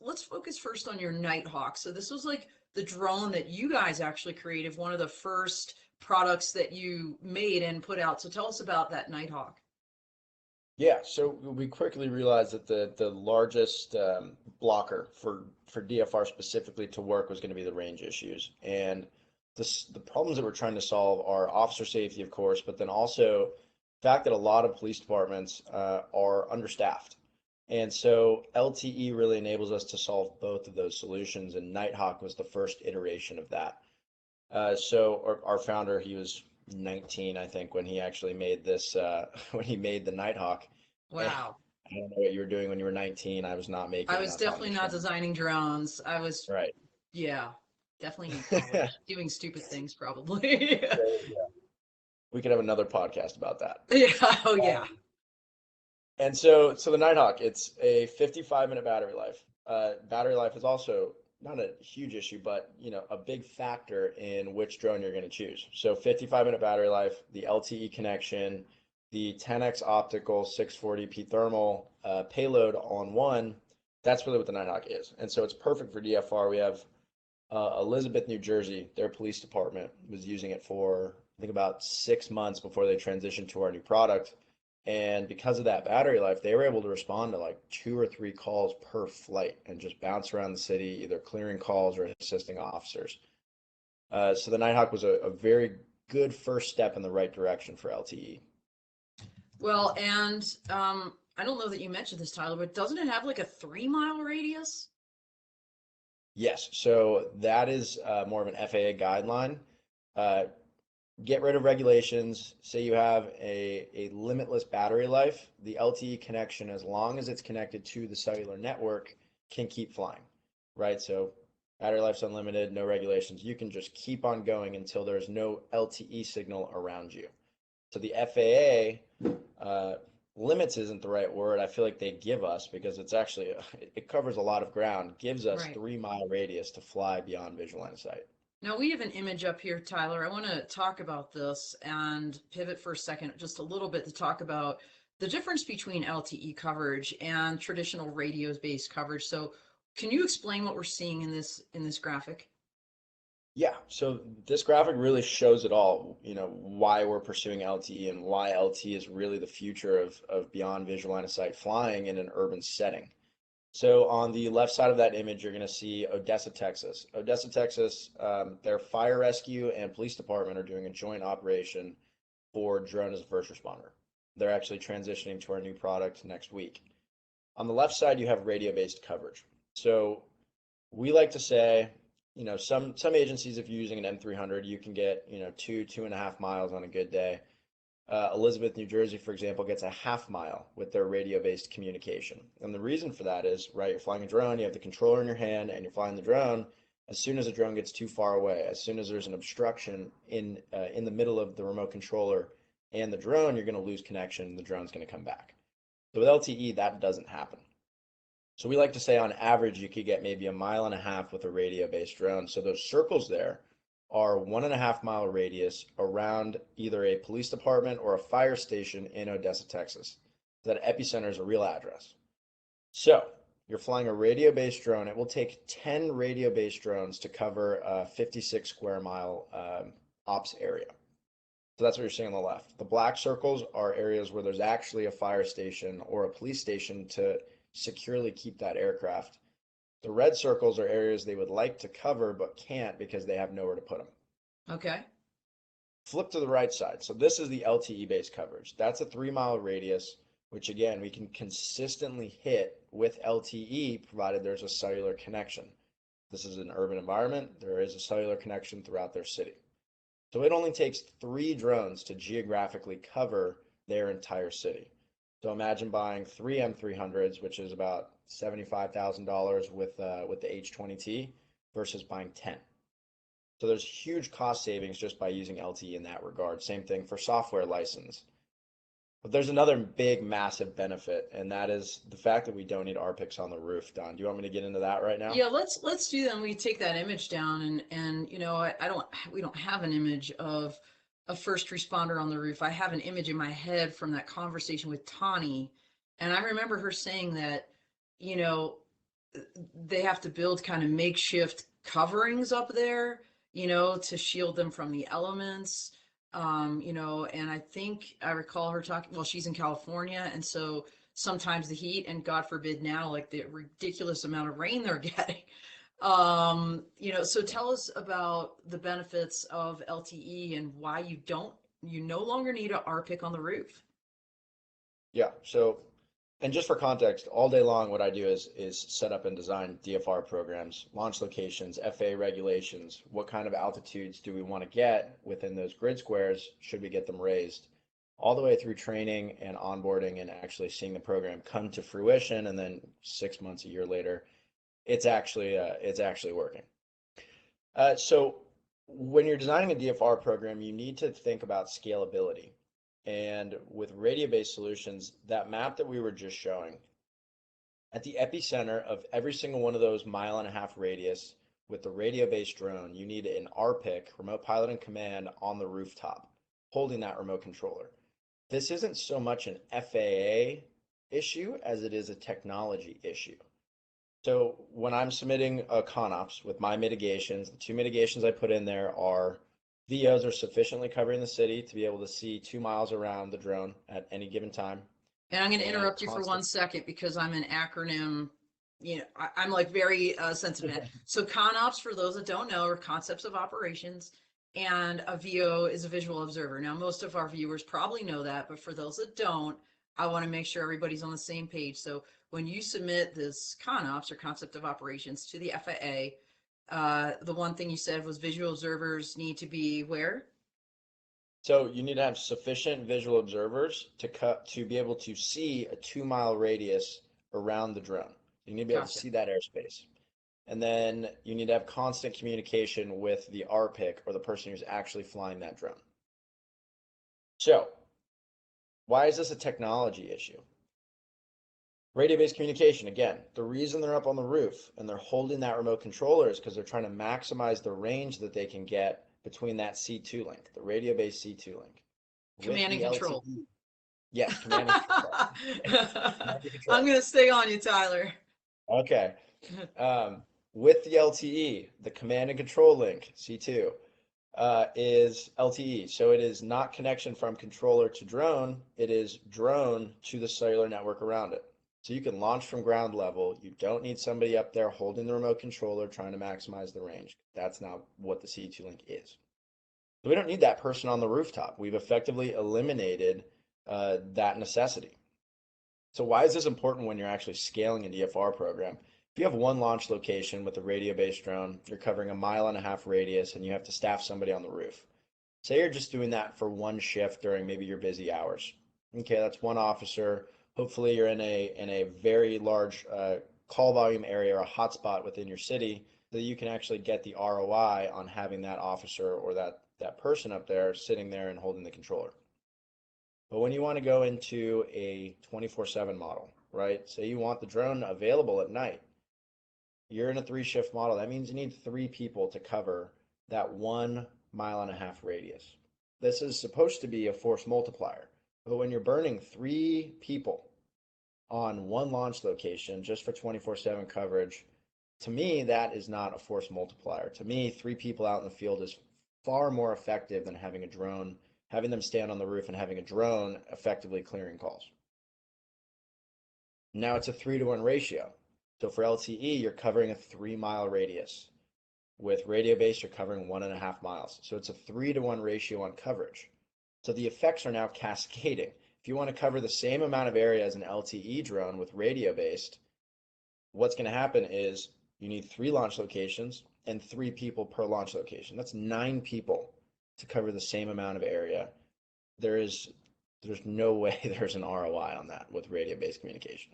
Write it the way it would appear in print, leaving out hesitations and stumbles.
let's focus first on your Nighthawk. So this was like the drone that you guys actually created, one of the first products that you made and put out. So tell us about that Nighthawk. Yeah, so we quickly realized that the largest blocker for DFR specifically to work was going to be the range issues. And the problems that we're trying to solve are officer safety, of course, but then also the fact that a lot of police departments are understaffed. And so LTE really enables us to solve both of those solutions, and Nighthawk was the first iteration of that. So our founder, he was 19, I think, when he actually made this, when he made the Nighthawk. And Wow. I don't know what you were doing when you were 19. I was not I making an was definitely autonomous not drone. designing drones. I was, Right. yeah, definitely in college, doing stupid things probably. So, yeah, we could have another podcast about that. Yeah, oh yeah. Um, and so the Nighthawk, it's a 55-minute battery life. Battery life is also not a huge issue, but a big factor in which drone you're going to choose. So 55-minute battery life, the LTE connection, the 10x optical, 640p thermal payload on one. That's really what the Nighthawk is, and so it's perfect for DFR. We have Elizabeth, New Jersey. Their police department was using it for I think about 6 months before they transitioned to our new product. And because of that battery life, they were able to respond to like 2 or 3 calls per flight and just bounce around the city, either clearing calls or assisting officers. So the Nighthawk was a very good first step in the right direction for LTE. Well, and I don't know that you mentioned this, Tyler, but doesn't it have like a 3 mile radius? Yes, so that is more of an FAA guideline. Uh, get rid of regulations. Say you have a limitless battery life, the LTE connection, as long as it's connected to the cellular network, can keep flying, right? So battery life's unlimited, no regulations. You can just keep on going until there's no LTE signal around you. So the FAA limits isn't the right word. I feel like they give us because it's actually it covers a lot of ground, gives us Right. 3 mile radius to fly beyond visual line of sight. Now we have an image up here, Tyler. I want to talk about this and pivot for a second, just a little bit to talk about the difference between LTE coverage and traditional radios-based coverage. So, can you explain what we're seeing in this graphic? Yeah, so this graphic really shows it all, why we're pursuing LTE and why LTE is really the future of beyond visual line of sight flying in an urban setting. So on the left side of that image, you're going to see Odessa, Texas. Odessa, Texas, their fire rescue and police department are doing a joint operation for drone as a first responder. They're actually transitioning to our new product next week. On the left side, you have radio-based coverage. So we like to say, some agencies, if you're using an M300, you can get, 2.5 miles on a good day. Elizabeth, New Jersey, for example, gets a half mile with their radio-based communication. And the reason for that is, right, you're flying a drone, you have the controller in your hand, and you're flying the drone. As soon as the drone gets too far away, as soon as there's an obstruction in the middle of the remote controller and the drone, you're going to lose connection. The drone's going to come back. So with LTE, that doesn't happen. So we like to say on average, you could get maybe a mile and a half with a radio-based drone. So those circles there are 1.5 mile radius around either a police department or a fire station in Odessa, Texas. So that epicenter is a real address. So you're flying a radio-based drone. It will take 10 radio-based drones to cover a 56 square mile ops area. So that's what you're seeing on the left. The black circles are areas where there's actually a fire station or a police station to securely keep that aircraft. The red circles are areas they would like to cover but can't because they have nowhere to put them. Okay. Flip to the right side. So this is the LTE based coverage. That's a 3 mile radius, which again, we can consistently hit with LTE provided there's a cellular connection. This is an urban environment. There is a cellular connection throughout their city. So it only takes 3 drones to geographically cover their entire city. So imagine buying 3 M300s, which is about $75,000 with the H20T versus buying 10. So there's huge cost savings just by using LTE in that regard. Same thing for software license. But there's another big, massive benefit, and that is the fact that we don't need RPICs on the roof. Don, do you want me to get into that right now? Yeah, let's do that. We take that image down and I don't we don't have an image of a first responder on the roof. I have an image in my head from that conversation with Tani, and I remember her saying that, you know, they have to build kind of makeshift coverings up there, to shield them from the elements. And I think I recall her talking, well, she's in California, and so sometimes the heat, and God forbid now, like the ridiculous amount of rain they're getting. So tell us about the benefits of LTE and why you no longer need a RPIC on the roof. Yeah. So, and just for context, all day long, what I do is set up and design DFR programs, launch locations, FAA regulations. What kind of altitudes do we want to get within those grid squares? Should we get them raised? All the way through training and onboarding and actually seeing the program come to fruition, and then 6 months, a year later, it's actually working. So when you're designing a DFR program, you need to think about scalability. And with radio-based solutions, that map that we were just showing, at the epicenter of every single one of those 1.5 mile radius with the radio-based drone, you need an RPIC, remote pilot and command, on the rooftop, holding that remote controller. This isn't so much an FAA issue as it is a technology issue. So when I'm submitting a ConOps with my mitigations, the two mitigations I put in there are VOs are sufficiently covering the city to be able to see 2 miles around the drone at any given time, And I'm going to and interrupt you for constant. 1 second because I'm an acronym. I'm like very sensitive. So ConOps, for those that don't know, are concepts of operations, and a VO is a visual observer. Now, most of our viewers probably know that, but for those that don't, I want to make sure everybody's on the same page. So when you submit this ConOps or concept of operations to the FAA, the one thing you said was visual observers need to be where? So you need to have sufficient visual observers to be able to see a 2 mile radius around the drone. You need to be able to Gotcha. see that airspace. And then you need to have constant communication with the RPIC, or the person who's actually flying that drone. So why is this a technology issue? Radio-based communication, again, the reason they're up on the roof and they're holding that remote controller is because they're trying to maximize the range that they can get between that C2 link, the radio-based C2 link. With Command and the control. LTE, yes, command and control. Command and I'm control. gonna stay on you, Tyler. Okay. With the LTE, the command and control link, C2, is LTE. So it is not connection from controller to drone, it is drone to the cellular network around it. So you can launch from ground level. You don't need somebody up there holding the remote controller trying to maximize the range. That's not what the C2 link is. So we don't need that person on the rooftop. We've effectively eliminated that necessity. So why is this important when you're actually scaling a DFR program? If you have one launch location with a radio-based drone, you're covering a 1.5 mile radius, and you have to staff somebody on the roof. Say you're just doing that for one shift during maybe your busy hours. Okay, that's one officer. Hopefully you're in a very large call volume area or a hotspot within your city, so that you can actually get the ROI on having that officer or that person up there sitting there and holding the controller. But when you want to go into a 24/7 model, right? Say you want the drone available at night. You're in a 3 shift model. That means you need 3 people to cover that 1.5 mile radius. This is supposed to be a force multiplier. But when you're burning 3 people on one launch location just for 24/7 coverage, to me, that is not a force multiplier. To me, 3 people out in the field is far more effective than having a drone, having them stand on the roof and having a drone effectively clearing calls. Now it's a 3-to-1 ratio. So for LTE, you're covering a 3 mile radius. With radio based, you're covering 1.5 miles. So it's a 3-to-1 ratio on coverage. So the effects are now cascading. If you want to cover the same amount of area as an LTE drone with radio based, what's going to happen is you need 3 launch locations and 3 people per launch location. That's 9 people to cover the same amount of area. There's no way there's an ROI on that with radio-based communication.